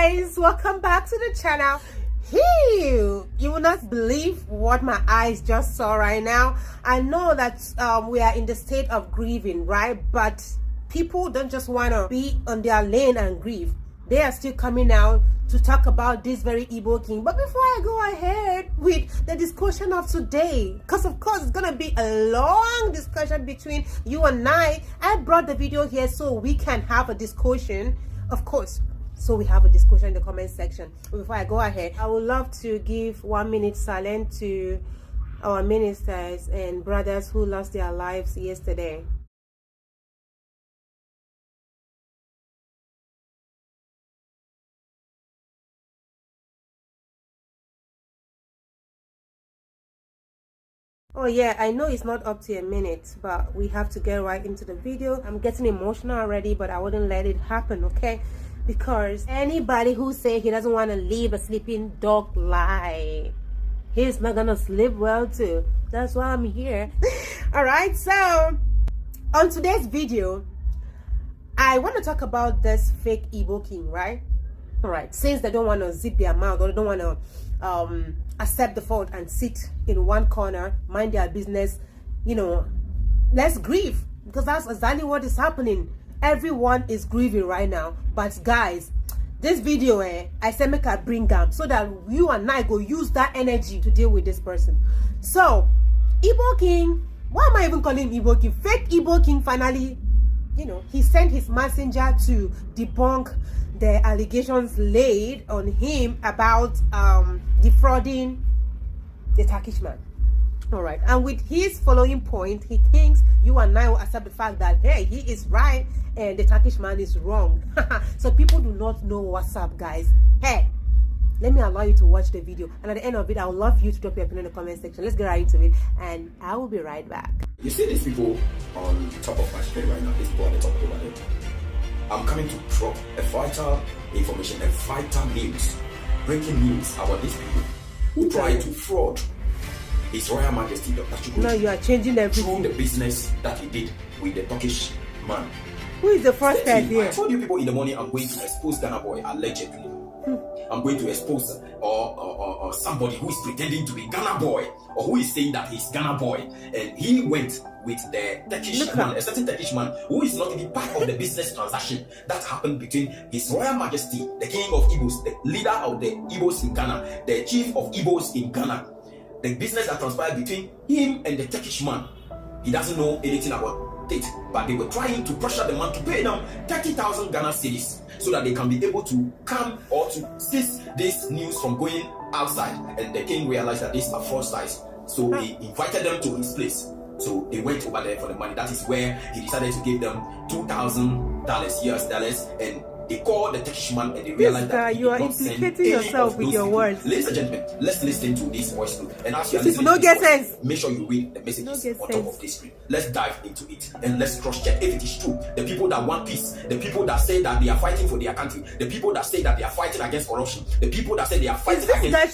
guys, welcome back to the channel. You will not believe what my eyes just saw right now. I know that we are in the state of grieving, right? But people don't just want to be on their lane and grieve. They are still coming out to talk about this very Igbo king. But before I go ahead with the discussion of today, because of course it's gonna be a long discussion between you and I brought the video here so we can have a discussion, of course. So we have a discussion in the comment section. Before I go ahead, I would love to give 1 minute silence to our ministers and brothers who lost their lives yesterday. Oh yeah, I know it's not up to a minute, but we have to get right into the video. I'm getting emotional already, but I wouldn't let it happen, okay? Because anybody who say he doesn't want to live a sleeping dog lie, he's not gonna sleep well too. That's why I'm here. All right, so on today's video, I want to talk about this fake Igbo king, right? All right, since they don't want to zip their mouth or they don't want to accept the fault and sit in one corner, mind their business, you know, let's grieve, because that's exactly what is happening. Everyone is grieving right now. But guys, this video I said make I bring them so that you and I go use that energy to deal with this person. So Igbo king, why am I even calling him Igbo king? Fake Igbo king finally, you know, he sent his messenger to debunk the allegations laid on him about defrauding the Turkish man. All right, and with his following point, he thinks you and I will accept the fact that, hey, he is right and the Turkish man is wrong. So people do not know what's up, guys. Hey, let me allow you to watch the video, and at the end of it, I would love you to drop your opinion in the comment section. Let's get right into it, and I will be right back. You see these people on top of my screen right now, these people on the top over there. I'm coming to drop a vital information, a vital news, breaking news about these people who try to fraud His Royal Majesty Dr. Chukwudi. Now you are changing everything. Through the business that he did with the Turkish man. Who is the first guy here? I told you people in the morning I'm going to expose Ghana boy allegedly. I'm going to expose or somebody who is pretending to be Ghana boy, or who is saying that he's Ghana boy, and he went with the Turkish man, a certain Turkish man who is not even part of the business transaction that happened between His Royal Majesty, the King of Igbos, the leader of the Igbos in Ghana, the chief of Igbos in Ghana. The business that transpired between him and the Turkish man. He doesn't know anything about it, but they were trying to pressure the man to pay them 30,000 Ghana cedis so that they can be able to come or to cease this news from going outside. And the king realized that these are fraudsters, so he invited them to his place. So they went over there for the money. That is where he decided to give them $2,000 US dollars, and they called the Turkish man and they realized that you are implicating yourself with your words. Ladies and gentlemen, let's listen to this voice note. And as you are listening no to get this sense. voice, make sure you read the messages on top of this screen. Let's dive into it and let's cross check if it is true. The people that want peace, the people that say that they are fighting for their country, the people that say that they are fighting against corruption, the people that say they are fighting against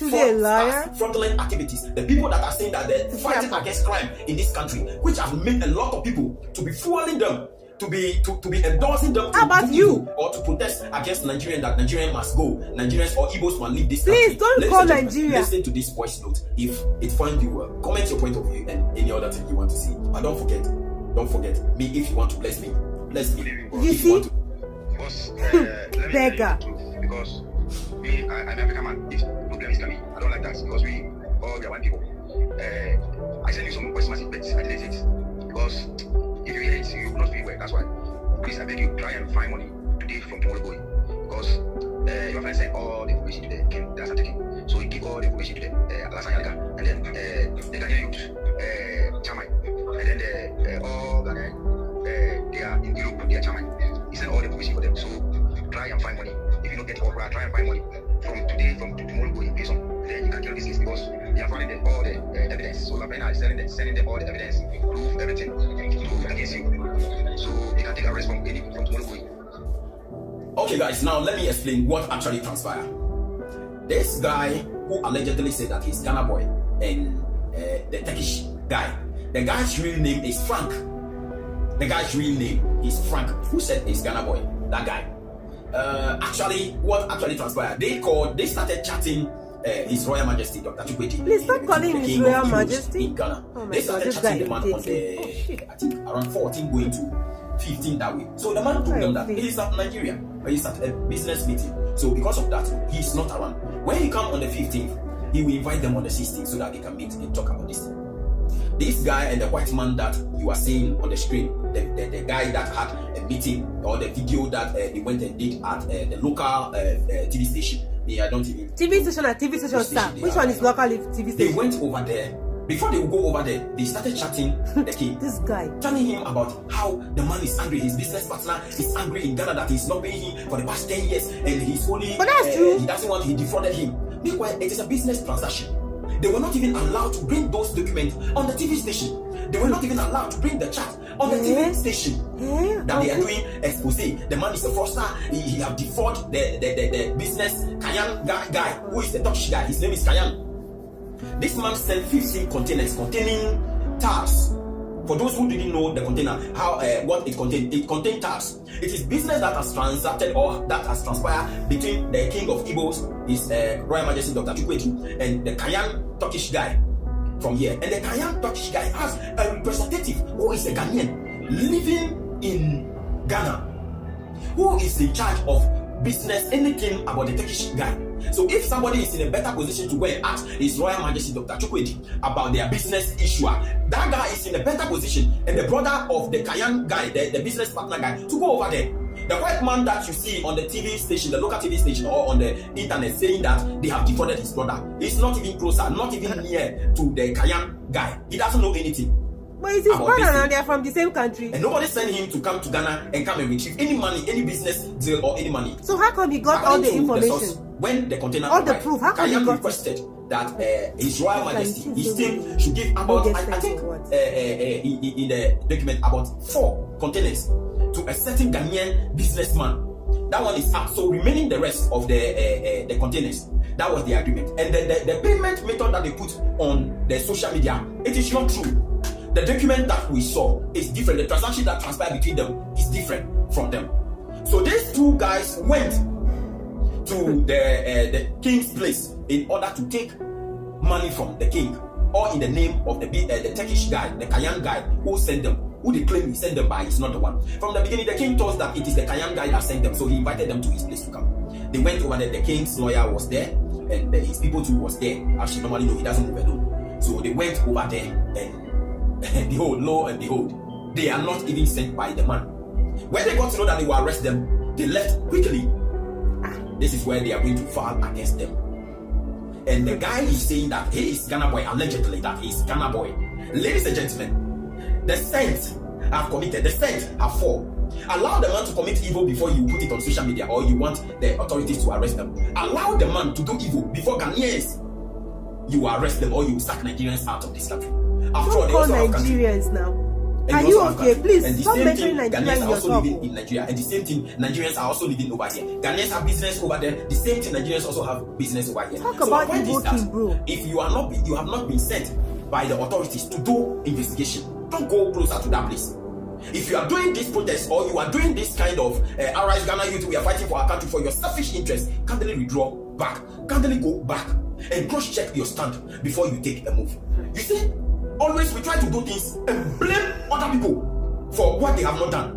fraudulent activities, the people that are saying that they're fighting against crime in this country, which have made a lot of people to be fueling them, to be endorsing them. How about you? Or to protest against Nigerians, that Nigerians must go, Nigerians or Igbos must leave this country. Please don't call Nigeria. Listen to this voice note. If it finds you well, comment your point of view and any other thing you want to see. But don't forget me. If you want to bless me, bless me. You see, beggar. Because me, I'm African man. If problem is coming, I don't like that, because we are white people. I send you some voice message, but I delete it because if you hear it, you will not feel well. That's why. Please, I beg you, try and find money today from tomorrow going, because your friend sent all the information to the king. That's not the king. So he give all the information to the Alassane, and then the Ghanaian youth, chairman, and then all Ghanaian, they are in Europe, they are chairman. He sent all the information for them. So try and find money. If you don't get all, try and find money from today, from tomorrow going, based on. Then you can kill this case, because they are finding all the evidence. So Lapena is sending them all the evidence, proof, everything, proof against you. So you can take arrest from tomorrow going. Okay guys, now let me explain what actually transpired. This guy who allegedly said that he's Ghana boy and the Turkish guy, the guy's real name is Frank. The guy's real name is Frank. Who said he's Ghana boy? That guy. actually, what actually transpired? They started chatting His Royal Majesty Dr. Chukwuedi. Please stop calling His Royal Majesty in Ghana. Oh They started chatting the man on I think around 14 going to 15 that way. So the man told them that he's at Nigeria, but he's at a business meeting. So because of that, he's not around. When he come on the 15th, he will invite them on the 16th so that they can meet and talk about this. This guy and the white man that you are seeing on the screen, the guy that had a meeting or the video that they went and did at the local TV station. I don't even TV station, sir. Which one is local TV station? They went over there. Before they would go over there, they started chatting the king. This guy. Telling him about how the man is angry. His business partner is angry in Ghana that he's not paying him for the past 10 years. And he's only... But that's true. He doesn't want, he defrauded him. Meanwhile, it is a business transaction. They were not even allowed to bring those documents on the TV station. They were not even allowed to bring the chat on the TV station. That they are doing expose. The man is a fraudster. He have defrauded the business Kayan guy who is the Turkish guy. His name is Kayan. This man sent 15 containers containing tabs. For those who didn't know the container, what it contained tabs. It is business that has transacted or that has transpired between the king of Igbos, His Royal Majesty Dr. Chukwuedi, and the Kayan Turkish guy from here. And the Kayan Turkish guy has a representative who is a Ghanaian living in Ghana, who is in charge of business, anything about the Turkish guy. So if somebody is in a better position to go and ask His Royal Majesty Dr. Chukwuedi about their business issue, that guy is in a better position, and the brother of the Kayan guy, the business partner guy, to go over there. The white man that you see on the TV station, the local TV station, or on the internet saying that they have defrauded his brother, is not even closer, not even near to the Kayan guy. He doesn't know anything. But it's his brother and they are from the same country. And nobody sent him to come to Ghana and come and retrieve any money, any business deal or any money. So how come he got all the information? When the container all the proof, how come he got requested that His Royal Majesty, his team should give about, I think, in the document, about 4 containers to a certain Ghanaian businessman. That one is up. So remaining the rest of the containers. That was the agreement. And the payment method that they put on the social media, it is not true. The document that we saw is different. The transaction that transpired between them is different from them. So these two guys went to the king's place in order to take money from the king, or in the name of the Turkish guy, the Kayan guy who sent them, who they claim he sent them by, is not the one. From the beginning, the king told us that it is the Kayan guy that sent them, so he invited them to his place to come. They went over there. The king's lawyer was there, and his people too was there. As you normally know, he doesn't move alone. So they went over there, and behold, lo and behold, they are not even sent by the man. When they got to know that they will arrest them, they left quickly. This is where they are going to file against them. And the guy is saying that he is Ghana boy, allegedly that he is Ghana boy. Ladies and gentlemen, the saints have committed, the saints have fallen. Allow the man to commit evil before you put it on social media, or you want the authorities to arrest them. Allow the man to do evil before Ghanaians, you arrest them, or you sack Nigerians out of this country. After all, they also have Nigerians now. And are you okay? Please stop mentioning Nigerians. Ghanaians are also living in Nigeria, and the same thing Nigerians are also living over here. Ghanaians have business over there. The same thing Nigerians also have business over here. Talk about Igbo king, bro. If you have not been sent by the authorities to do investigation, don't go closer to that place. If you are doing this protest, or you are doing this kind of Arise Ghana Youth, we are fighting for our country, for your selfish interest, kindly withdraw back. Kindly go back and cross-check your stand before you take a move. You see, always we try to do things and blame other people for what they have not done.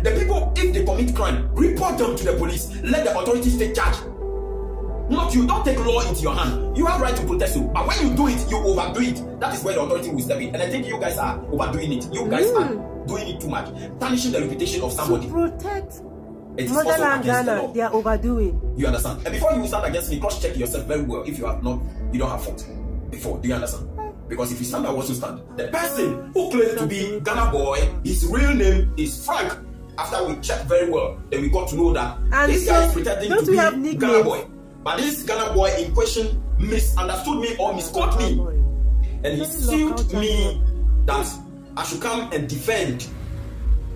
The people, if they commit crime, report them to the police. Let the authorities take charge. Not you. Don't take law into your hand. You have right to protest you, but when you do it, you overdo it. That is where the authority will step in. And I think you guys are overdoing it. You guys are doing it too much, tarnishing the reputation of somebody. To protect motherland Ghana, they are overdoing. You understand? And before you stand against me, cross-check yourself very well. If you have not, you don't have fault before. Do you understand? Because if you stand, I want to stand. The person who claims to be Ghana boy, his real name is Frank. After we checked very well, then we got to know that and this guy is pretending to be Ghana boy. But this Ghana boy in question misunderstood me or misquoted me. And he sued me that I should come and defend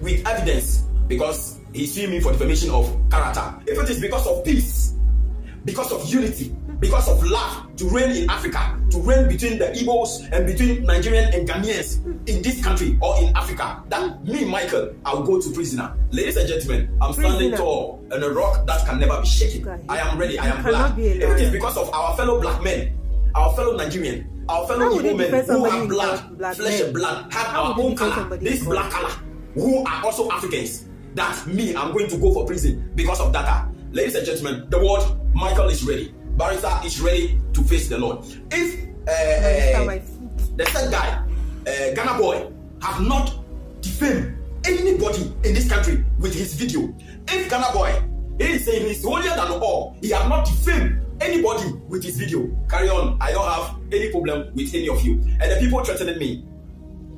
with evidence, because he sued me for defamation of character. If it is because of peace, because of unity, because of love, to reign in Africa, to reign between the Igbos and between Nigerian and Ghanaians in this country or in Africa, that me, Michael, I'll go to prisoner. Ladies and gentlemen, I'm standing tall on a rock that can never be shaken. I am ready, I am black. It is because of our fellow black men, our fellow Nigerian, our fellow Igbo men who have blood, flesh and blood, have our own color, this black color, who are also Africans, that me, I'm going to go for prison because of that. Ladies and gentlemen, the word Michael is ready. Barrister is ready to face the Lord. If the third guy, Ghana boy, have not defamed anybody in this country with his video, if Ghana boy, he is saying he's holier than all, he have not defamed anybody with his video, carry on. I don't have any problem with any of you. And the people threatening me,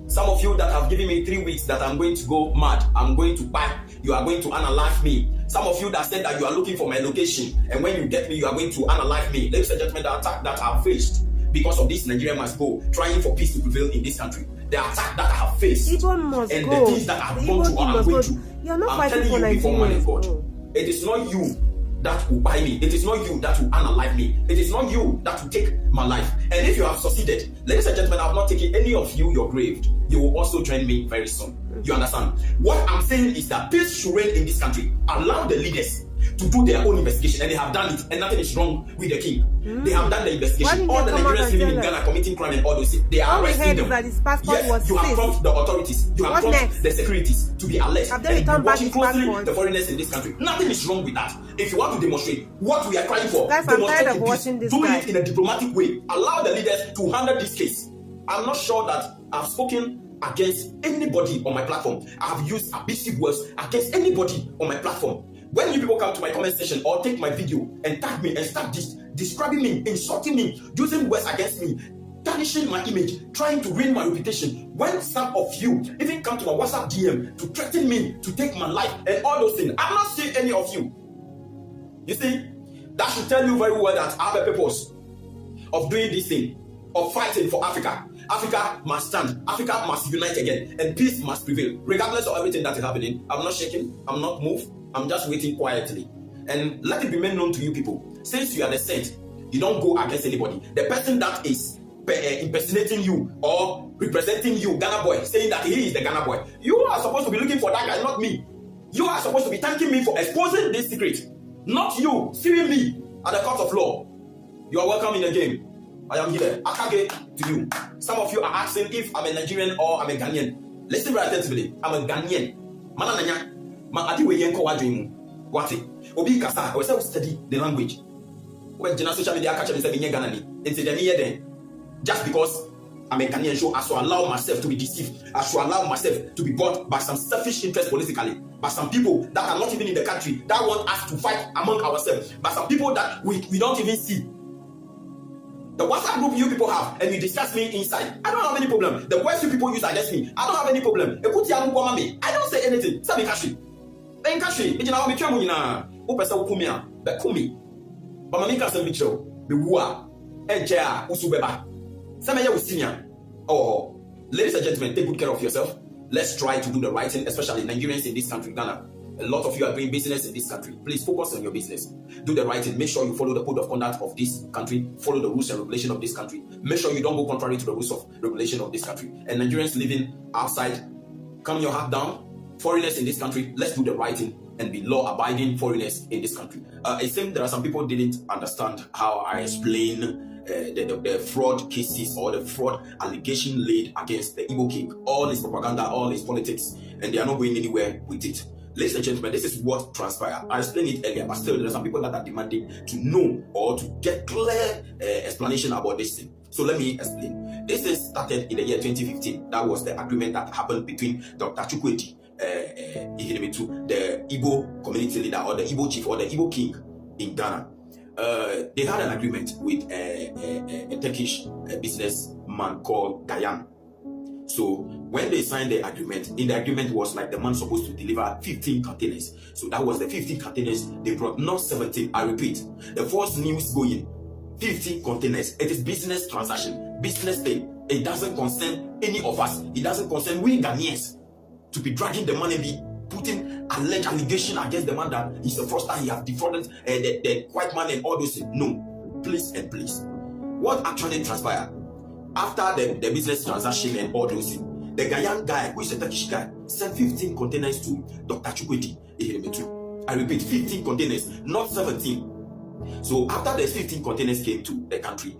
some of you that have given me 3 weeks that I'm going to go mad, I'm going to buy, you are going to analyze me. Some of you that said that you are looking for my location, and when you get me, you are going to analyze me. Ladies and gentlemen, the attack that I have faced because of this Nigeria must go, trying for peace to prevail in this country. The attack that I have faced and the things that I have gone through or I'm going through. You're not I'm fighting for telling you before man of God. Oh. It is not you that will buy me. It is not you that will analyze me. It is not you that will take my life. And if you have succeeded, ladies and gentlemen, I have not taken any of you your grave. You will also join me very soon. You understand? What I'm saying is that peace should reign in this country. Allow the leaders to do their own investigation, and they have done it, and nothing is wrong with the king. They have done the investigation. All the Nigerians living in Ghana committing crime and all those things, they are arresting them. Yes, you have prompted the authorities, you have prompted the securities to be alert, and be watching closely the foreigners in this country. Nothing is wrong with that. If you want to demonstrate what we are crying for, demonstrate in peace, do it in a diplomatic way. Allow the leaders to handle this case. I'm not sure that I've spoken against anybody on my platform. I have used abusive words against anybody on my platform. When you people come to my comment section or take my video and tag me and start describing me, insulting me, using words against me, tarnishing my image, trying to ruin my reputation, when some of you even come to my WhatsApp DM to threaten me to take my life and all those things, I'm not seeing any of you. You see, that should tell you very well that I have a purpose of doing this thing, of fighting for Africa. Africa must stand. Africa must unite again, and peace must prevail, regardless of everything that is happening. I'm not shaking. I'm not moved. I'm just waiting quietly. And let it be made known to you people, since you are the saint, you don't go against anybody. The person that is impersonating you or representing you, Ghana boy, saying that he is the Ghana boy, you are supposed to be looking for that guy, not me. You are supposed to be thanking me for exposing this secret, not you suing me at the court of law. You are welcome in the game. I am here. Akage to you. Some of you are asking if I'm a Nigerian or I'm a Ghanaian. Listen very attentively. I'm a Ghanaian. Manananya. Ma adi we yenko wadwin. Wati. Obi kasa. We say we study the language. When general social media catch me say me Ghana ni. It's the me then. Just because I'm a Ghanaian, so I should allow myself to be deceived. I should allow myself to be bought by some selfish interest politically. By some people that are not even in the country that want us to fight among ourselves. By some people that we don't even see. The WhatsApp group you people have, and you discuss me inside, I don't have any problem. The words you people use against me, I don't have any problem. I don't say anything. Sabi kashi. Ben kashi. Ejina wa mitwa munyina. Upesa ukumia. Be kumi. But mami ka sem bicho. Be wua. Enche a usubeba. Semeye usinya. Oh, ladies and gentlemen, take good care of yourself. Let's try to do the right thing, especially Nigerians in this country, Ghana. A lot of you are doing business in this country. Please focus on your business. Do the right thing. Make sure you follow the code of conduct of this country. Follow the rules and regulation of this country. Make sure you don't go contrary to the rules of regulation of this country. And Nigerians living outside, calm your heart down. Foreigners in this country, let's do the right thing and be law-abiding foreigners in this country. It seems there are some people didn't understand how I explain the fraud cases or the fraud allegation laid against the Igbo king. All is propaganda, all is politics, and they are not going anywhere with it. Ladies and gentlemen, this is what transpired. I explained it earlier, but still there are some people that are demanding to know or to get clear explanation about this thing. So let me explain. This is started in the year 2015. That was the agreement that happened between Dr. Chukwuedi, the Igbo community leader or the Igbo chief or the Igbo king in Ghana. They had an agreement with a Turkish businessman called Dayan. So when they signed the agreement, in the agreement was like the man supposed to deliver 15 containers. So that was the 15 containers they brought, not 17. I repeat, the first news going, 15 containers. It is business transaction, business thing. It doesn't concern any of us. It doesn't concern we Ghanaians to be dragging the money, be putting alleged allegation against the man that he's a fraudster, he has defrauded the white man and all those things. No, please and please. What actually transpired after the business transaction and all those things? The Ghanaian guy, who is a Turkish guy, sent 15 containers to Dr. Chukwudi. I repeat, 15 containers, not 17. So after the 15 containers came to the country,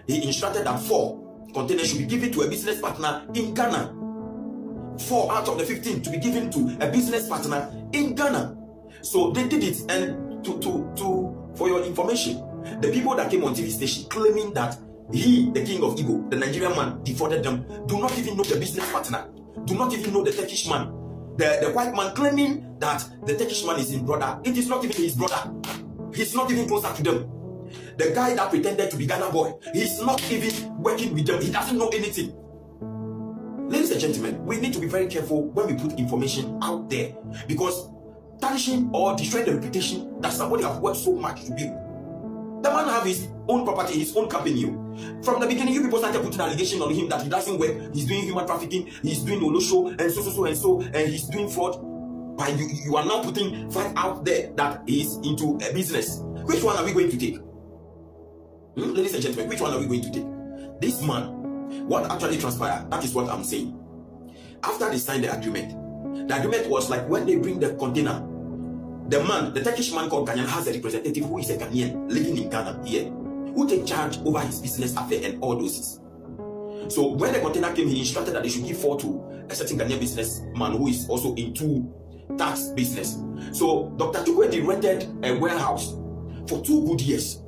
he instructed that 4 containers should be given to a business partner in Ghana. 4 out of the 15 to be given to a business partner in Ghana. So they did it, and for your information, the people that came on TV station claiming that he, the king of Igbo, the Nigerian man, defrauded them, do not even know the business partner, do not even know the Turkish man. The white man claiming that the Turkish man is his brother. It is not even his brother. He's not even closer to them. The guy that pretended to be Ghana boy, he's not even working with them. He doesn't know anything. Ladies and gentlemen, we need to be very careful when we put information out there, because tarnishing or destroying the reputation that somebody has worked so much to build. The man have his own property, his own company. From the beginning, you people started putting allegation on him that he doesn't work, he's doing human trafficking, he's doing olosho, and he's doing fraud. But you are now putting fact out there that he's into a business. Which one are we going to take? Ladies and gentlemen, which one are we going to take? This man, what actually transpired, that is what I'm saying. After they signed the agreement was like when they bring the container, the man, the Turkish man called Ghanaian, has a representative who is a Ghanaian living in Ghana here, who take charge over his business affair and all those things. So when the container came, he instructed that they should give 4 to a certain Ghanaian businessman who is also into tax business. So Dr. Chukwudi rented a warehouse for 2 good years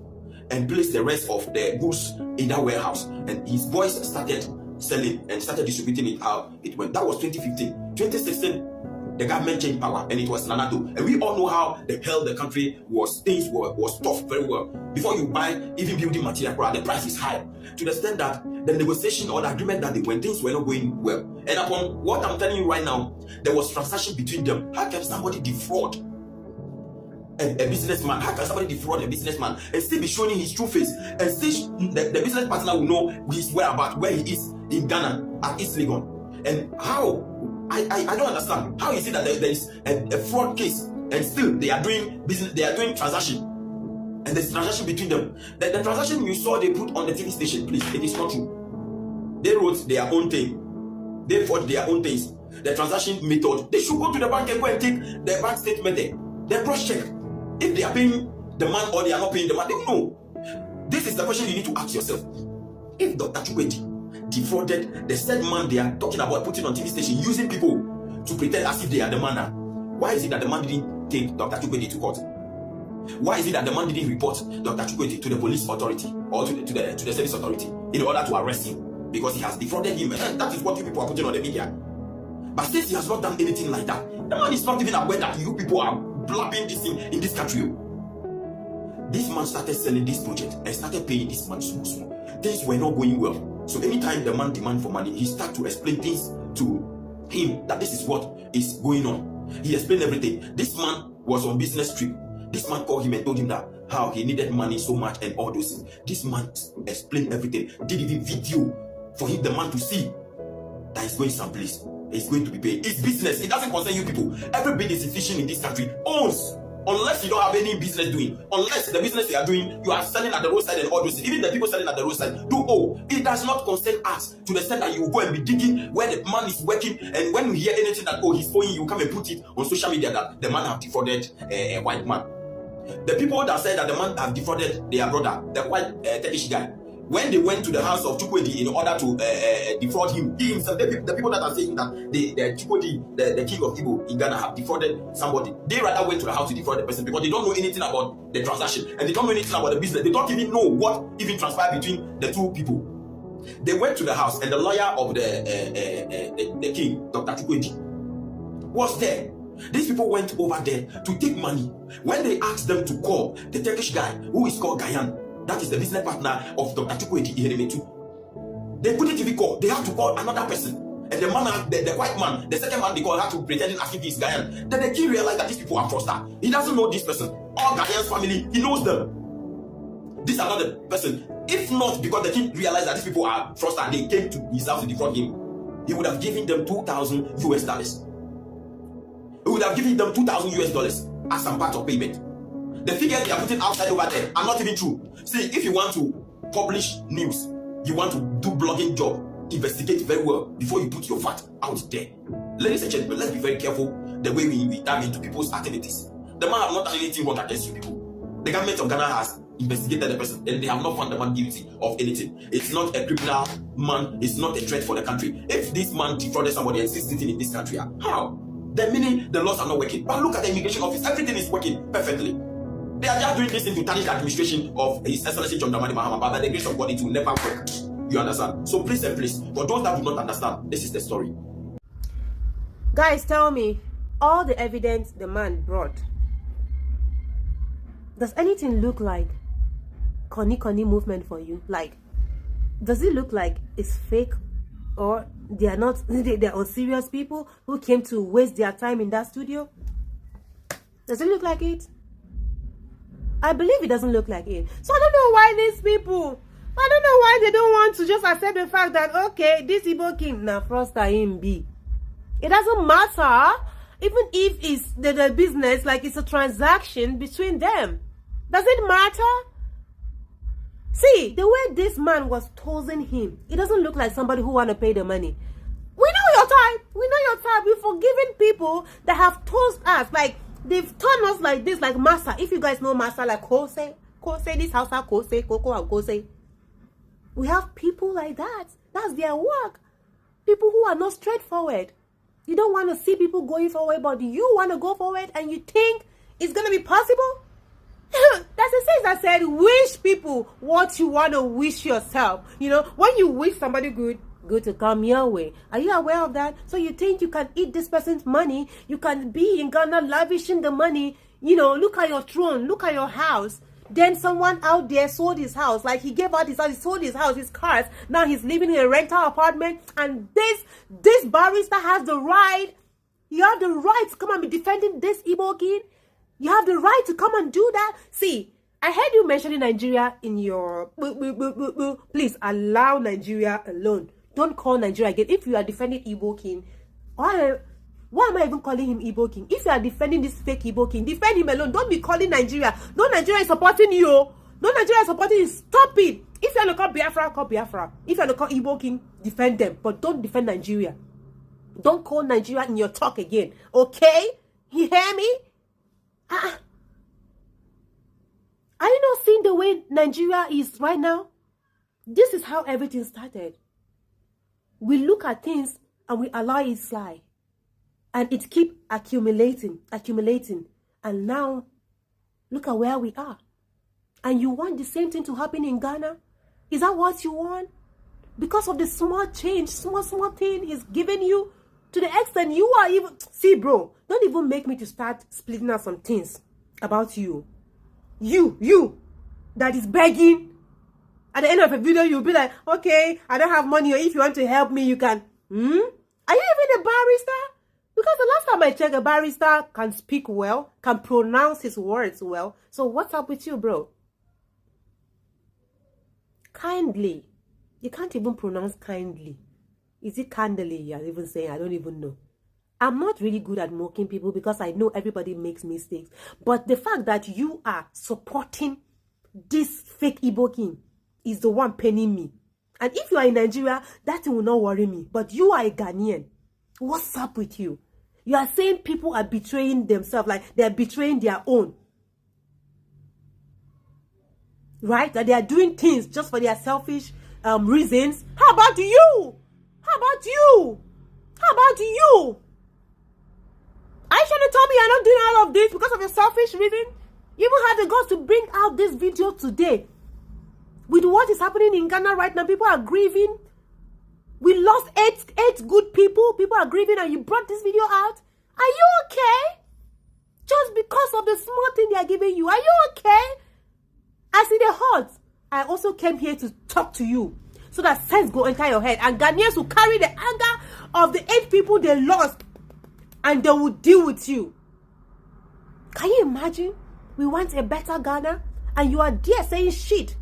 and placed the rest of the goods in that warehouse, and his boys started selling and started distributing it out. That was 2015. 2016, the government changed power and it was Nanado. And we all know how the hell the country was. Things was tough very well. Before you buy even building material, the price is high. To the extent that the negotiation or the agreement that they went, things were not going well. And upon what I'm telling you right now, there was transaction between them. How can somebody defraud a businessman? How can somebody defraud a businessman and still be showing his true face, and still the business partner will know his whereabouts, where he is in Ghana at East Legon? And how? I don't understand. How is it that there is a fraud case and still they are doing business, they are doing transaction, and there's transaction between them? The transaction you saw they put on the TV station, please, it is not true. They wrote their own thing. They fought their own things. The transaction method, they should go to the bank and go and take the bank statement there. Then cross check if they are paying the man or they are not paying the man. They don't know. This is the question you need to ask yourself. If Dr. Chukwudi defrauded the said man they are talking about putting on TV station, using people to pretend as if they are the man, why is it that the man didn't take Dr. Chukwudi to court? Why is it that the man didn't report Dr. Chukwudi to the police authority or to the service authority in order to arrest him? Because he has defrauded him, and that is what you people are putting on the media. But since he has not done anything like that, the man is not even aware that you people are blabbing this thing in this country. This man started selling this project and started paying this man small. Things were not going well. So anytime the man demand for money, he start to explain things to him that this is what is going on. He explained everything. This man was on business trip. This man called him and told him that how he needed money so much and all those things. This man explained everything. Did even video for him, the man, to see that he's going someplace. He's going to be paid. It's business. It doesn't concern you people. Every business fishing in this country owns. Unless you don't have any business doing, unless the business you are doing, you are selling at the roadside and all those things. Even the people selling at the roadside do owe. It does not concern us to the extent that you will go and be digging where the man is working, and when you hear anything that he's owing, you come and put it on social media that the man have defrauded a white man. The people that said that the man have defrauded their brother, the white Turkish guy, when they went to the house of Chukwudi in order to defraud him, he himself, the people that are saying that the Chukwudi, the king of Igbo in Ghana, have defrauded somebody, they rather went to the house to defraud the person because they don't know anything about the transaction and they don't know anything about the business. They don't even know what even transpired between the two people. They went to the house and the lawyer of the king, Dr. Chukwudi, was there. These people went over there to take money. When they asked them to call the Turkish guy who is called Ghanaian, that is the business partner of Dr. Chukwudi, they couldn't even call. They had to call another person. And the man, the white man, the second man they called, had to pretend as if he's Ghanaian. Then the king realized that these people are fraudsters. He doesn't know this person. All Ghanaian's family, he knows them. These are not the person. If not because the king realized that these people are fraudsters, they came to his house to defraud him, he would have given them $2,000 US. He would have given them $2,000 as some part of payment. The figures they are putting outside over there are not even true. See, if you want to publish news, you want to do blogging job, investigate very well before you put your fact out there. Ladies and gentlemen, let's be very careful the way we dive into people's activities. The man have not done anything wrong against you people. The government of Ghana has investigated the person and they have not found the man guilty of anything. It's not a criminal man, it's not a threat for the country. If this man defrauded somebody and is sitting in this country, how? Then meaning the laws are not working. But look at the immigration office, everything is working perfectly. They are just doing this thing to tarnish the administration of His Excellency John Dramani Mahama, but by the grace of God, it will never work. You understand? So please and please, for those that do not understand, this is the story. Guys, tell me, all the evidence the man brought, does anything look like Connie movement for you? Like, does it look like it's fake, or they are not, they are serious people who came to waste their time in that studio? Does it look like it? I believe it doesn't look like it. So I don't know why these people, I don't know why they don't want to just accept the fact that, okay, this Igbo king na froster him be. It doesn't matter, even if it's the business, like it's a transaction between them. Does it matter? See, the way this man was tossing him, it doesn't look like somebody who want to pay the money. We know your type. We know your type. We've forgiven people that have tossed us. Like, they've turned us like this, like Massa. If you guys know Massa, like Kose, this house, Kose, Koko, and Kose. We have people like that. That's their work. People who are not straightforward. You don't want to see people going forward, but you want to go forward and you think it's going to be possible? That's the sense I said, wish people what you want to wish yourself. You know, when you wish somebody good to come your way. Are you aware of that? So you think you can eat this person's money, you can be in Ghana lavishing the money, you know, look at your throne, look at your house. Then someone out there sold his house, like he gave out his house, he sold his house, his cars. Now he's living in a rental apartment, and this barrister has the right. You have the right to come and be defending this Igbo king. You have the right to come and do that. See, I heard you mentioning Nigeria in your... Please allow Nigeria alone. Don't call Nigeria again. If you are defending Igbo king, why am I even calling him Igbo king? If you are defending this fake Igbo king, defend him alone. Don't be calling Nigeria. No Nigeria is supporting you. No Nigeria is supporting you. Stop it. If you want to call Biafra, call Biafra. If you want to call Igbo king, defend them. But don't defend Nigeria. Don't call Nigeria in your talk again. Okay? You hear me? Are you not seeing the way Nigeria is right now? This is how everything started. We look at things and we allow it slide. And it keep accumulating. And now, look at where we are. And you want the same thing to happen in Ghana? Is that what you want? Because of the small change, small thing he's giving you, to the extent you are even... See, bro, don't even make me to start splitting out some things about you. You, that is begging. At the end of a video, you'll be like, okay, I don't have money, or if you want to help me, you can. Are you even a barrister? Because the last time I checked, a barrister can speak well, can pronounce his words well. So what's up with you, bro? Kindly. You can't even pronounce kindly. Is it kindly you're even saying? I don't even know. I'm not really good at mocking people because I know everybody makes mistakes. But the fact that you are supporting this fake Igbo king is the one paining me. And if you are in Nigeria, that will not worry me. But you are a Ghanaian. What's up with you? You are saying people are betraying themselves, like they are betraying their own. Right? That they are doing things just for their selfish reasons. How about you? How about you? How about you? Are you trying to tell me you're not doing all of this because of your selfish reason? You even had the guts to bring out this video today. With what is happening in Ghana right now, people are grieving. We lost eight good people. People are grieving, and you brought this video out. Are you okay? Just because of the small thing they are giving you. Are you okay? I see the hurt. I also came here to talk to you, so that sense go enter your head, and Ghanaians will carry the anger of the 8 people they lost, and they will deal with you. Can you imagine? We want a better Ghana, and you are there saying shit.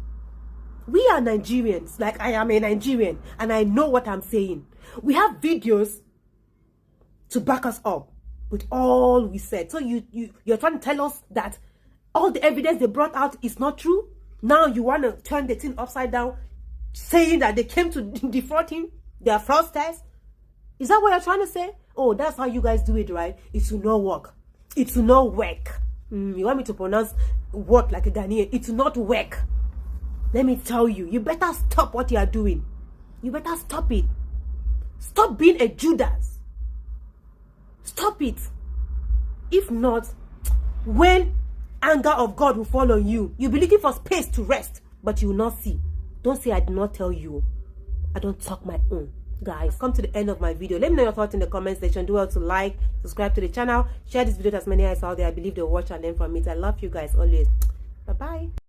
We are Nigerians, like I am a Nigerian, and I know what I'm saying. We have videos to back us up. with all we said. So you're trying to tell us that all the evidence they brought out is not true? Now you want to turn the thing upside down, saying that they came to defraud him? They are fraudsters? Is that what you're trying to say? Oh, that's how you guys do it, right? It will not work. It will not work. You want me to pronounce what like a Ghanaian? It will not work. Let me tell you, you better stop what you are doing. You better stop it. Stop being a Judas. Stop it. If not, when anger of God will fall on you, you'll be looking for space to rest, but you will not see. Don't say I did not tell you. I don't talk my own. Guys, come to the end of my video. Let me know your thoughts in the comment section. Do well to like, subscribe to the channel, share this video to as many eyes out there. I believe they'll watch and learn from it. I love you guys always. Bye-bye.